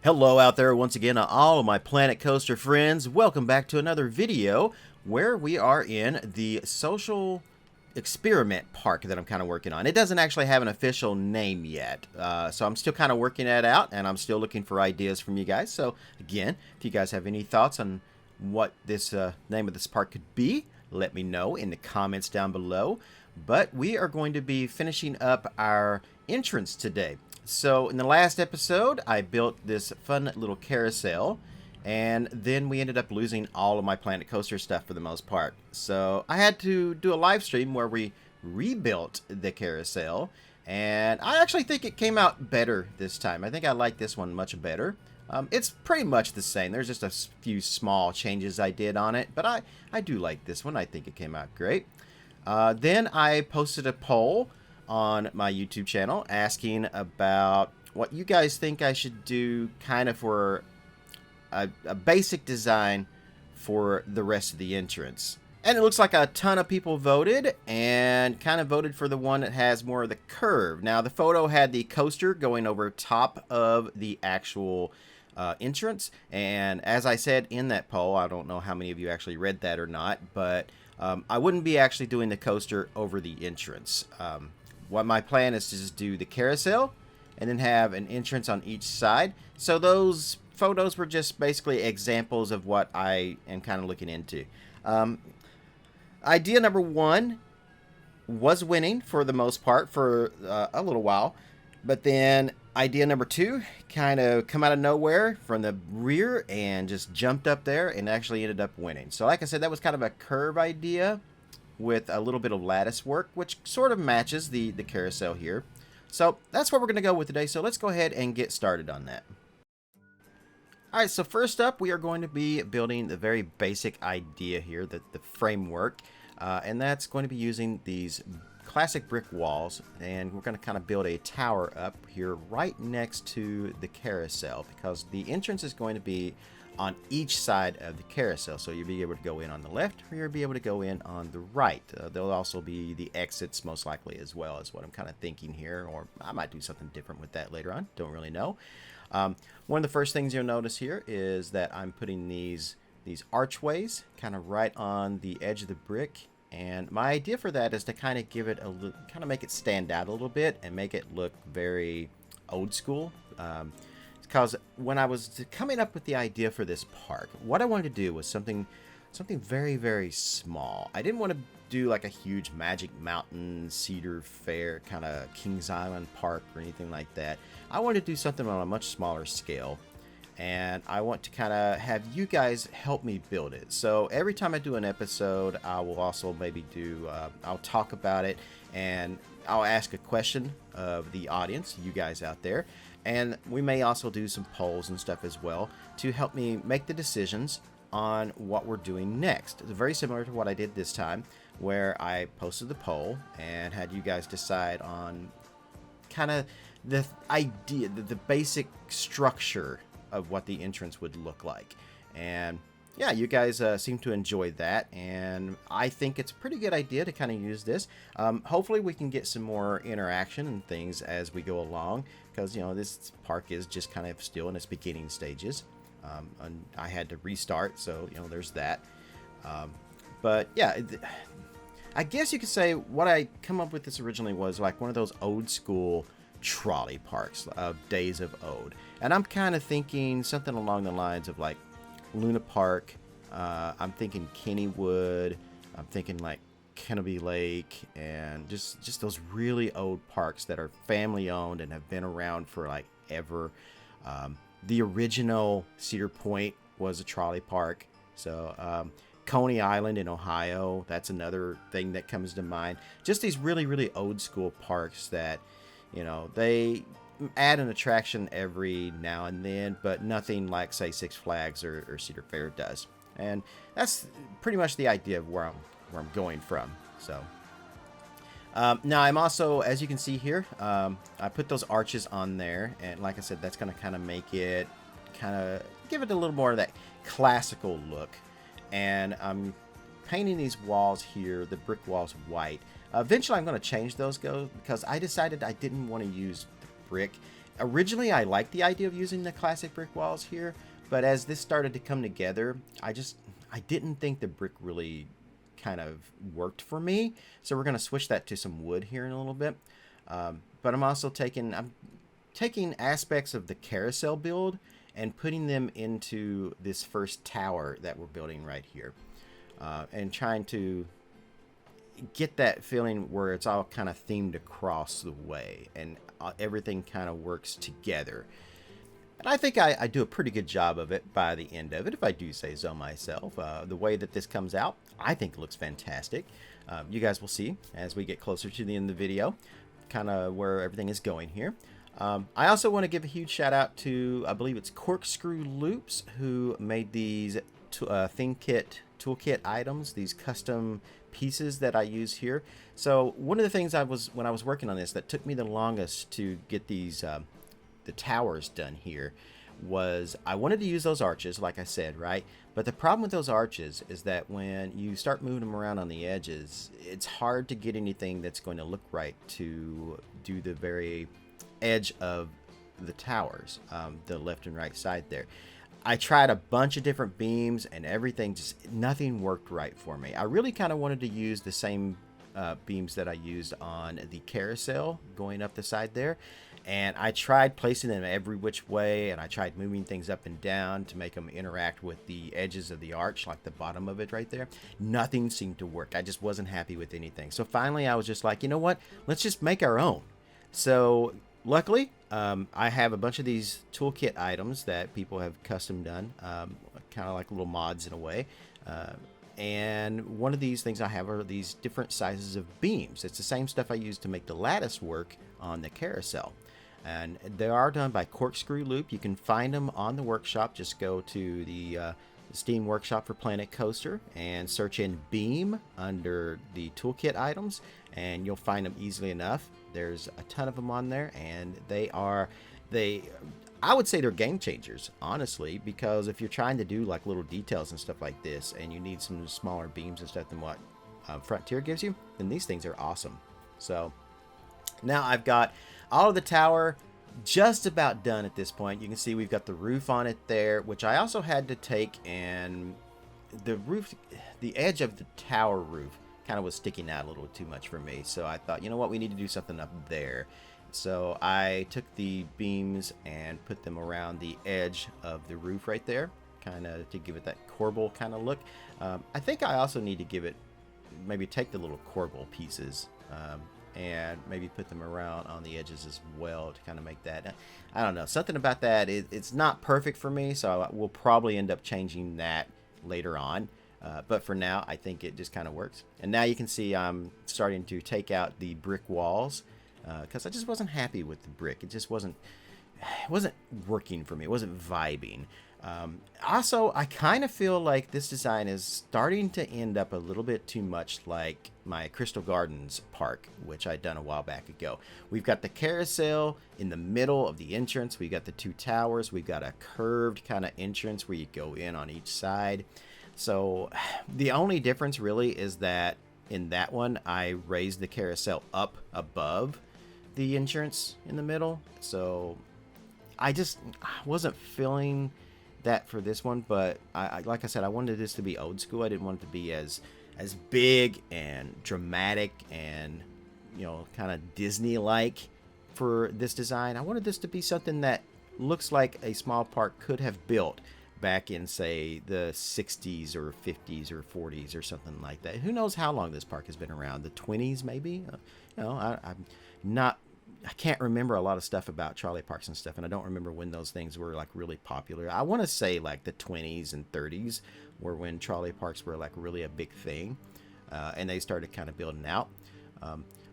Hello out there once again, all of my Planet Coaster friends. Welcome back to another video where we are in the social experiment park that I'm kind of working on. It doesn't actually have an official name yet, so I'm still kind of working that out, and I'm still looking for ideas from you guys. So again, if you guys have any thoughts on what this name of this park could be, let me know in the comments down below. But we are going to be finishing up our entrance today. So in the last episode, I built this fun little carousel, and then we ended up losing all of my Planet Coaster stuff for the most part. So I had to do a live stream where we rebuilt the carousel, and I actually think it came out better this time. I think I like this one much better. It's pretty much the same. There's just a few small changes I did on it, but I do like this one. I think it came out great. Then I posted a poll on my YouTube channel asking about what you guys think I should do kind of for a basic design for the rest of the entrance. And it looks like a ton of people voted and kind of voted for the one that has more of the curve. Now the photo had the coaster going over top of the actual entrance, and as I said in that poll, I don't know how many of you actually read that or not, but I wouldn't be actually doing the coaster over the entrance. What my plan is to just do the carousel and then have an entrance on each side. So those photos were just basically examples of what I am kind of looking into. Idea number one was winning for the most part for a little while, but then idea number two kind of come out of nowhere from the rear and just jumped up there and actually ended up winning. So like I said, that was kind of a curve idea with a little bit of lattice work, which sort of matches the carousel here. So that's what we're going to go with today. So let's go ahead and get started on that. Alright, so first up we are going to be building the very basic idea here, the framework, and that's going to be using these classic brick walls, and we're going to kind of build a tower up here right next to the carousel, because the entrance is going to be on each side of the carousel. So you'll be able to go in on the left, or you'll be able to go in on the right. There'll also be the exits most likely as well, is what I'm kind of thinking here, or I might do something different with that later on, don't really know. One of the first things you'll notice here is that I'm putting these archways kind of right on the edge of the brick, and my idea for that is to kind of give it a little, kind of make it stand out a little bit and make it look very old school. Because when I was coming up with the idea for this park, what I wanted to do was something very, very small. I didn't want to do like a huge Magic Mountain, Cedar Fair, kind of Kings Island park or anything like that. I wanted to do something on a much smaller scale, and I want to kind of have you guys help me build it. So every time I do an episode, I will also maybe do, I'll talk about it, and I'll ask a question of the audience, you guys out there. And we may also do some polls and stuff as well to help me make the decisions on what we're doing next. It's very similar to what I did this time, where I posted the poll and had you guys decide on kind of the idea, the basic structure of what the entrance would look like. And yeah, you guys seem to enjoy that, and I think it's a pretty good idea to kind of use this. Hopefully we can get some more interaction and things as we go along, because, you know, this park is just kind of still in its beginning stages. And I had to restart, so, you know, there's that. But yeah, I guess you could say what I come up with this originally was like one of those old school trolley parks of days of old. And I'm kind of thinking something along the lines of like Luna Park, I'm thinking Kennywood, I'm thinking like Kenneby Lake, and just those really old parks that are family owned and have been around for like ever. The original Cedar Point was a trolley park, so Coney Island in Ohio, that's another thing that comes to mind. Just these really, really old school parks that, you know, they add an attraction every now and then, but nothing like, say, Six Flags or Cedar Fair does. And that's pretty much the idea of where I'm going from. So now I'm also, as you can see here, I put those arches on there, and like I said, that's going to kind of make it, kind of give it a little more of that classical look. And I'm painting these walls here, the brick walls, white. Eventually I'm going to change those because I decided I didn't want to use the brick Originally, I liked the idea of using the classic brick walls here, but as this started to come together, I didn't think the brick really kind of worked for me. So we're going to switch that to some wood here in a little bit. But I'm taking aspects of the carousel build and putting them into this first tower that we're building right here, and trying to get that feeling where it's all kind of themed across the way and everything kind of works together. And I think I do a pretty good job of it by the end of it, if I do say so myself. The way that this comes out, I think looks fantastic. You guys will see as we get closer to the end of the video, kind of where everything is going here. I also want to give a huge shout out to, I believe it's Corkscrew Loops, who made these theme kit toolkit items, these custom pieces that I use here. So one of the things when I was working on this that took me the longest to get these the towers done here was I wanted to use those arches, like I said, right? But the problem with those arches is that when you start moving them around on the edges, it's hard to get anything that's going to look right to do the very edge of the towers, the left and right side there. I tried a bunch of different beams and everything, just nothing worked right for me. I really kind of wanted to use the same beams that I used on the carousel going up the side there. And I tried placing them every which way, and I tried moving things up and down to make them interact with the edges of the arch, like the bottom of it right there. Nothing seemed to work. I just wasn't happy with anything. So finally I was just like, you know what? Let's just make our own. So luckily, I have a bunch of these toolkit items that people have custom done, kind of like little mods in a way. And one of these things I have are these different sizes of beams. It's the same stuff I used to make the lattice work on the carousel. And they are done by Corkscrew Loop. You can find them on the workshop. Just go to the Steam Workshop for Planet Coaster and search in beam under the toolkit items, and you'll find them easily enough. There's a ton of them on there, and I would say they're game changers, honestly, because if you're trying to do like little details and stuff like this, and you need some smaller beams and stuff than what Frontier gives you, then these things are awesome. So now I've got all of the tower just about done at this point. You can see we've got the roof on it there, which I also had to take, and the edge of the tower roof kind of was sticking out a little too much for me. So I thought, you know what, we need to do something up there. So I took the beams and put them around the edge of the roof right there, kind of to give it that corbel kind of look. I think I also need to maybe take the little corbel pieces and maybe put them around on the edges as well to kind of make that. I don't know, something about that. It's not perfect for me, so we'll probably end up changing that later on. But for now, I think it just kind of works. And now you can see I'm starting to take out the brick walls because I just wasn't happy with the brick. It wasn't working for me. It wasn't vibing. Also, I kind of feel like this design is starting to end up a little bit too much like my Crystal Gardens park, which I'd done a while back ago. We've got the carousel in the middle of the entrance. We've got the two towers. We've got a curved kind of entrance where you go in on each side. So the only difference really is that in that one, I raised the carousel up above the entrance in the middle. So I wasn't feeling that for this one, but like I said, I wanted this to be old school. I didn't want it to be as big and dramatic and, you know, kind of Disney-like for this design. I wanted this to be something that looks like a small park could have built back in, say, the 60s or 50s or 40s or something like that. Who knows how long this park has been around? The 20s, maybe? You know, I can't remember a lot of stuff about Charlie Parks and stuff, and I don't remember when those things were like really popular. I want to say like the 20s and 30s were when Charlie Parks were like really a big thing, and they started kind of building out.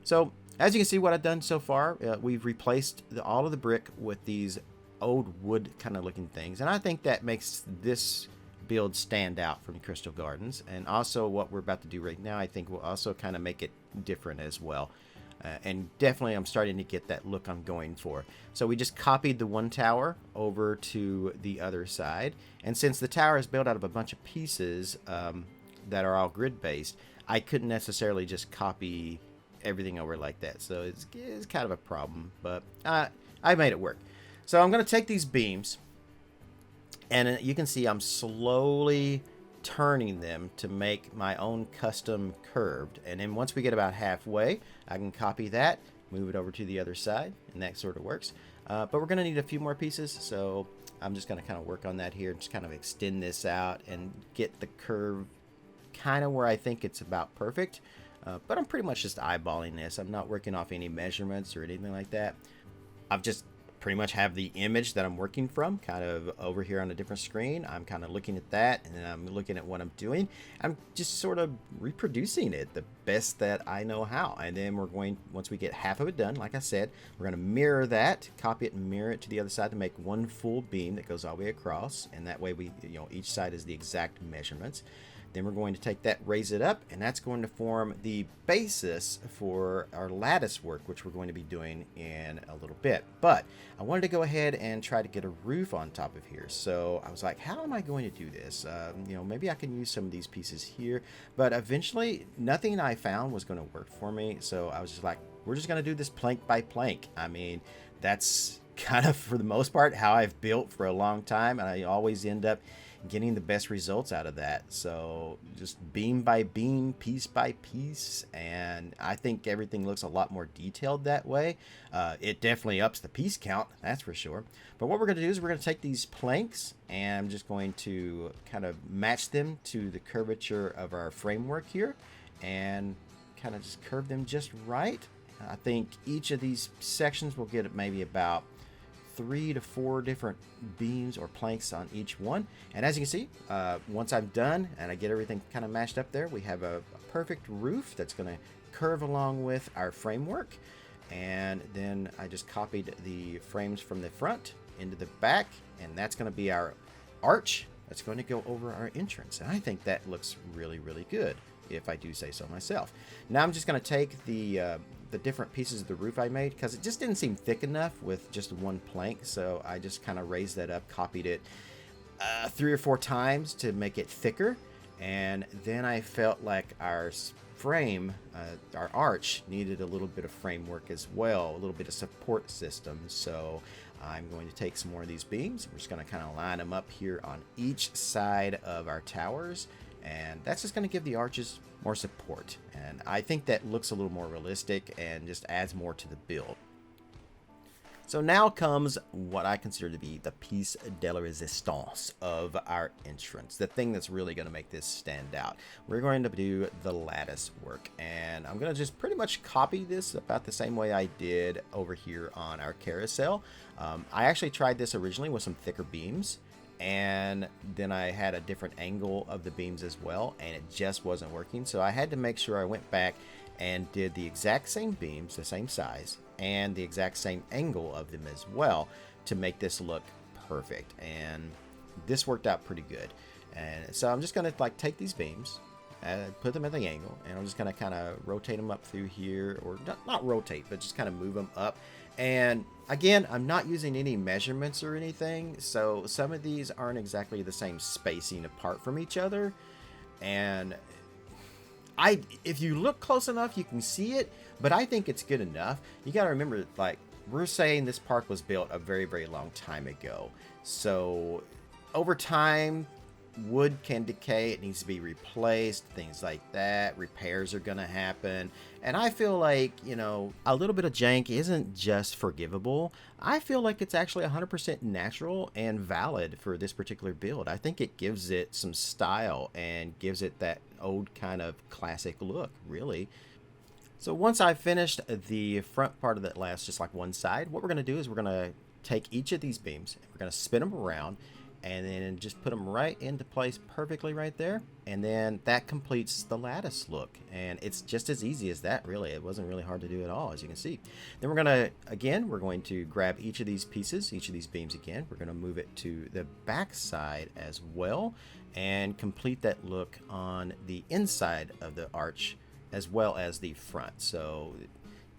So as you can see, what I've done so far, we've replaced all of the brick with these old wood kind of looking things, and I think that makes this build stand out from Crystal Gardens. And also what we're about to do right now, I think will also kind of make it different as well. And definitely I'm starting to get that look I'm going for. So we just copied the one tower over to the other side. And since the tower is built out of a bunch of pieces that are all grid based, I couldn't necessarily just copy everything over like that. So it's kind of a problem. But I made it work. So I'm going to take these beams, and you can see I'm slowly turning them to make my own custom curved. And then once we get about halfway, I can copy that, move it over to the other side, and that sort of works. But we're going to need a few more pieces, so I'm just going to kind of work on that here, just kind of extend this out and get the curve kind of where I think it's about perfect. But I'm pretty much just eyeballing this. I'm not working off any measurements or anything like that. I've just pretty much have the image that I'm working from kind of over here on a different screen. I'm kind of looking at that, and then I'm looking at what I'm doing. I'm just sort of reproducing it the best that I know how. And then we're going, once we get half of it done, like I said, we're going to mirror that, copy it and mirror it to the other side to make one full beam that goes all the way across. And that way we, each side is the exact measurements. Then we're going to take that, raise it up, and that's going to form the basis for our lattice work, which we're going to be doing in a little bit. But I wanted to go ahead and try to get a roof on top of here. So I was like, how am I going to do this? Maybe I can use some of these pieces here. But eventually, nothing I found was going to work for me. So I was just like, we're just going to do this plank by plank. I mean, that's kind of, for the most part, how I've built for a long time. And I always end up getting the best results out of that. So just beam by beam, piece by piece, and I think everything looks a lot more detailed that way. It definitely ups the piece count, that's for sure. But what we're going to do is we're going to take these planks, and I'm just going to kind of match them to the curvature of our framework here, and kind of just curve them just right. I think each of these sections will get maybe about 3 to 4 different beams or planks on each one. And as you can see, once I'm done and I get everything kind of mashed up there, we have a perfect roof that's going to curve along with our framework. And then I just copied the frames from the front into the back, and that's going to be our arch that's going to go over our entrance. And I think that looks really, really good, if I do say so myself. Now I'm just going to take the different pieces of the roof I made, because it just didn't seem thick enough with just one plank. So I just kind of raised that up, copied it 3 or 4 times to make it thicker. And then I felt like our frame, our arch, needed a little bit of framework as well, a little bit of support system. So I'm going to take some more of these beams. We're just going to kind of line them up here on each side of our towers. And that's just going to give the arches more support. And I think that looks a little more realistic and just adds more to the build. So now comes what I consider to be the piece de la resistance of our entrance, the thing that's really going to make this stand out. We're going to do the lattice work, and I'm going to just pretty much copy this about the same way I did over here on our carousel. I actually tried this originally with some thicker beams, and then I had a different angle of the beams as well, and it just wasn't working. So I had to make sure I went back and did the exact same beams, the same size, and the exact same angle of them as well to make this look perfect. And this worked out pretty good. And so I'm just going to take these beams, put them at the angle, and I'm just going to kind of rotate them up through here, or not rotate, but just kind of move them up. And again, I'm not using any measurements or anything, so some of these aren't exactly the same spacing apart from each other. And if you look close enough, you can see it, but I think it's good enough. You got to remember, we're saying this park was built a very, very long time ago. So over time, wood can decay, it needs to be replaced, things like that. Repairs are gonna happen, and I feel like, a little bit of jank isn't just forgivable. I feel like it's actually 100% natural and valid for this particular build. I think it gives it some style and gives it that old kind of classic look, really. So once I've finished the front part of that last, just like one side, what we're gonna do is we're gonna take each of these beams, and we're gonna spin them around, and then just put them right into place perfectly right there. And then that completes the lattice look. And it's just as easy as that, really. It wasn't really hard to do at all, as you can see. Then we're going to grab each of these pieces, each of these beams again. We're going to move it to the back side as well and complete that look on the inside of the arch as well as the front. So it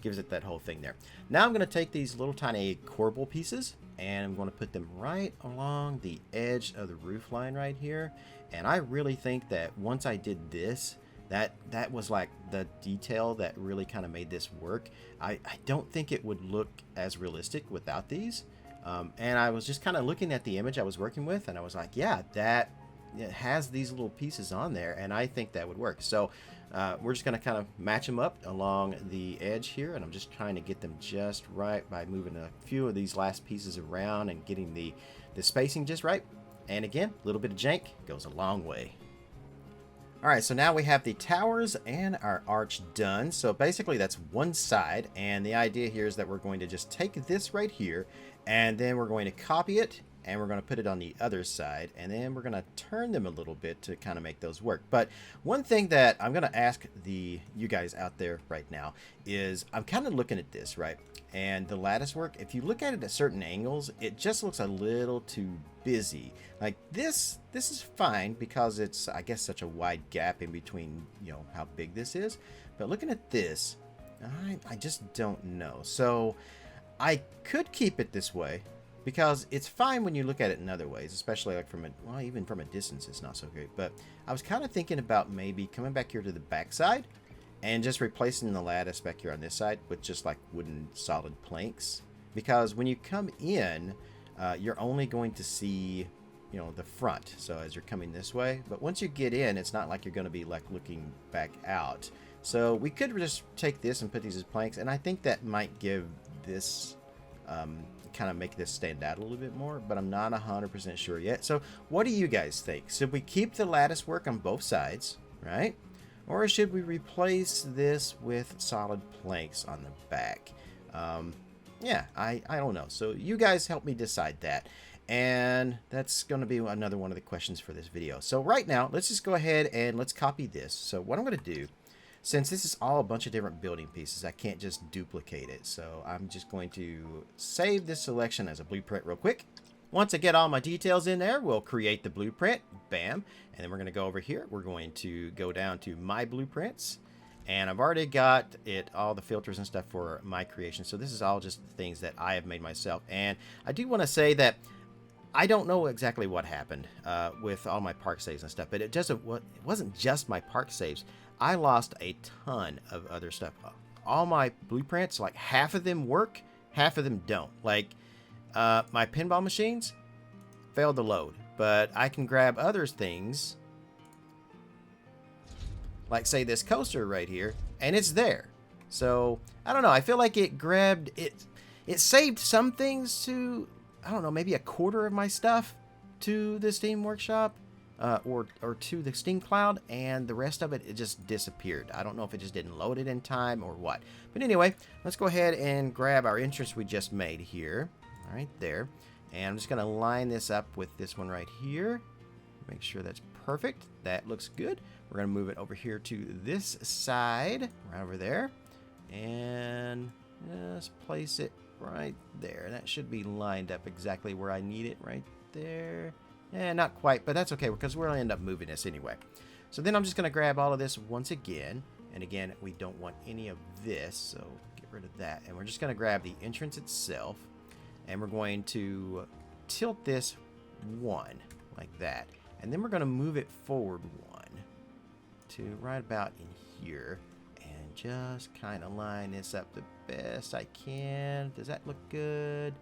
gives it that whole thing there. Now I'm going to take these little tiny corbel pieces, and I'm going to put them right along the edge of the roof line right here. And I really think that once I did this, That was like the detail that really kind of made this work. I don't think it would look as realistic without these. And I was just kind of looking at the image I was working with, and I was like, yeah, that it has these little pieces on there, and I think that would work. So we're just going to kind of match them up along the edge here, and I'm just trying to get them just right by moving a few of these last pieces around and getting the spacing just right. And again, a little bit of jank goes a long way. Alright, so now we have the towers and our arch done. So basically that's one side, and the idea here is that we're going to just take this right here, and then we're going to copy it, and we're going to put it on the other side, and then we're going to turn them a little bit to kind of make those work. But one thing that I'm going to ask you guys out there right now is, I'm kind of looking at this, right? And the lattice work, if you look at it at certain angles, it just looks a little too busy. Like this is fine because it's, I guess, such a wide gap in between, you know, how big this is. But looking at this, I just don't know. So I could keep it this way, because it's fine when you look at it in other ways, especially like from a, well, even from a distance, it's not so great. But I was kind of thinking about maybe coming back here to the back side and just replacing the lattice back here on this side with just like wooden solid planks. Because when you come in, you're only going to see, you know, the front. So as you're coming this way, but once you get in, it's not like you're going to be like looking back out. So we could just take this and put these as planks, and I think that might give this kind of make this stand out a little bit more, but I'm not 100% sure yet. So what do you guys think? Should we keep the lattice work on both sides, right? Or should we replace this with solid planks on the back? Yeah, I don't know. So you guys help me decide that. And that's going to be another one of the questions for this video. So right now, let's just go ahead and let's copy this. So what I'm going to do, since this is all a bunch of different building pieces, I can't just duplicate it. So I'm just going to save this selection as a blueprint real quick. Once I get all my details in there, we'll create the blueprint. Bam. And then we're going to go over here. We're going to go down to My Blueprints. And I've already got all the filters and stuff for my creation. So this is all just things that I have made myself. And I do want to say that I don't know exactly what happened with all my park saves and stuff. But it wasn't just my park saves. I lost a ton of other stuff. All my blueprints, like half of them work, half of them don't. Like my pinball machines failed to load, but I can grab other things, like say this coaster right here, and it's there. So I don't know. I feel like it grabbed it. It saved some things to, I don't know, maybe a quarter of my stuff to the Steam Workshop. Or to the Steam Cloud, and the rest of it just disappeared. I don't know if it just didn't load it in time or what. But anyway, let's go ahead and grab our entrance we just made here. All right, there. And I'm just going to line this up with this one right here. Make sure that's perfect. That looks good. We're going to move it over here to this side, right over there. And just place it right there. That should be lined up exactly where I need it, right there. Not quite, but that's okay because we're going to end up moving this anyway. So then I'm just going to grab all of this once again. And again, we don't want any of this, so get rid of that. And we're just going to grab the entrance itself. And we're going to tilt this one like that. And then we're going to move it forward one to right about in here. And just kind of line this up the best I can. Does that look good?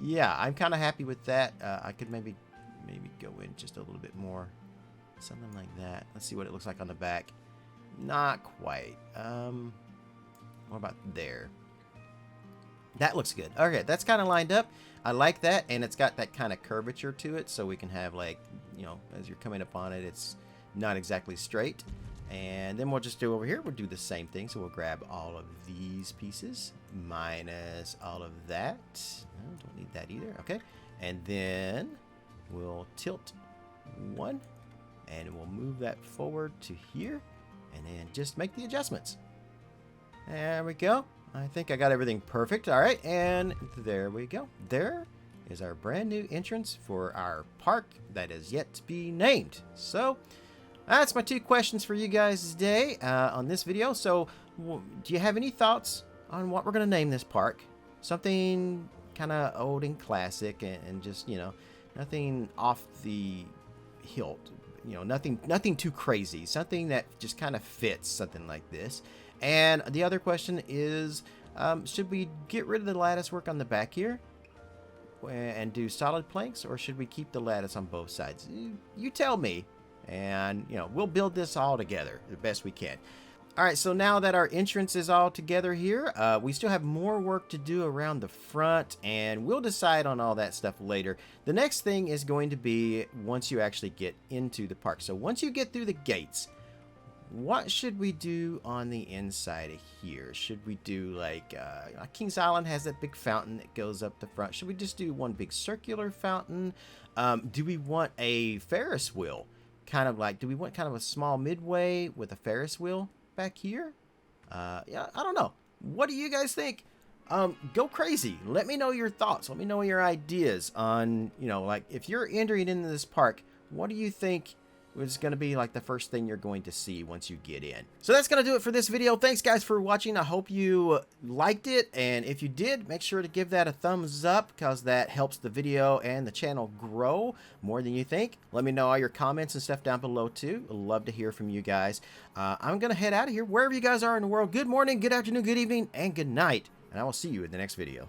Yeah, I'm kind of happy with that. I could maybe go in just a little bit more. Something like that. Let's see what it looks like on the back. Not quite. What about there? That looks good. Okay, that's kind of lined up. I like that, and it's got that kind of curvature to it, so we can have, like, you know, as you're coming up on it, it's not exactly straight. And then we'll just do over here, we'll do the same thing. So we'll grab all of these pieces minus all of that. No, don't need that either. Okay. And then we'll tilt one and we'll move that forward to here and then just make the adjustments. There we go. I think I got everything perfect. All right. And there we go. There is our brand new entrance for our park that is yet to be named. So that's my 2 questions for you guys today on this video. So do you have any thoughts on what we're going to name this park? Something kind of old and classic and just, you know, nothing off the hilt nothing too crazy, something that just kind of fits, something like this. And the other question is, should we get rid of the lattice work on the back here and do solid planks, or should we keep the lattice on both sides? You tell me, and we'll build this all together the best we can. All right, so now that our entrance is all together here, we still have more work to do around the front, and we'll decide on all that stuff later. The next thing is going to be once you actually get into the park. So once you get through the gates, what should we do on the inside of here? Should we do like Kings Island has that big fountain that goes up the front? Should we just do one big circular fountain? Do we want a Ferris wheel? Do we want kind of a small midway with a Ferris wheel back here? Yeah, I don't know. What do you guys think? Go crazy. Let me know your thoughts. Let me know your ideas on, like if you're entering into this park, what do you think is going to be like the first thing you're going to see once you get in? So that's going to do it for this video. Thanks guys for watching. I hope you liked it, and if you did, make sure to give that a thumbs up because that helps the video and the channel grow more than you think. Let me know all your comments and stuff down below too. I'd love to hear from you guys. I'm going to head out of here wherever you guys are in the world. Good morning, good afternoon, good evening, and good night, and I will see you in the next video.